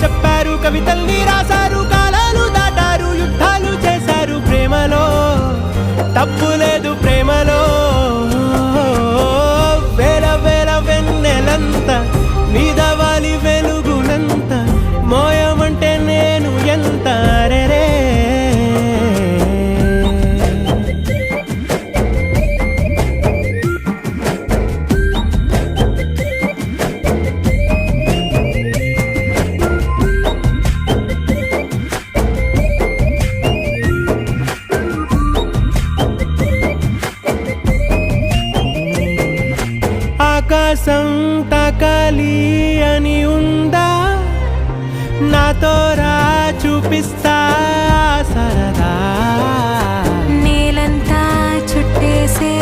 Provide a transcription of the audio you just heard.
చెప్పారు, కవితల్ని రాశారు, కాలాలు దాటారు, యుద్ధాలు చేశారు, ప్రేమలో తప్పు లేదు ప్రేమలో. వేల వేల వెన్నెలంత నీదవాలి వెలుగునంత, మోయమంటే నేను ఎంత రే. ఆకాశం తాకాలి అని ఉందా, నాతో రా చూపిస్తా సరదా. నేలంతా చుట్టేసే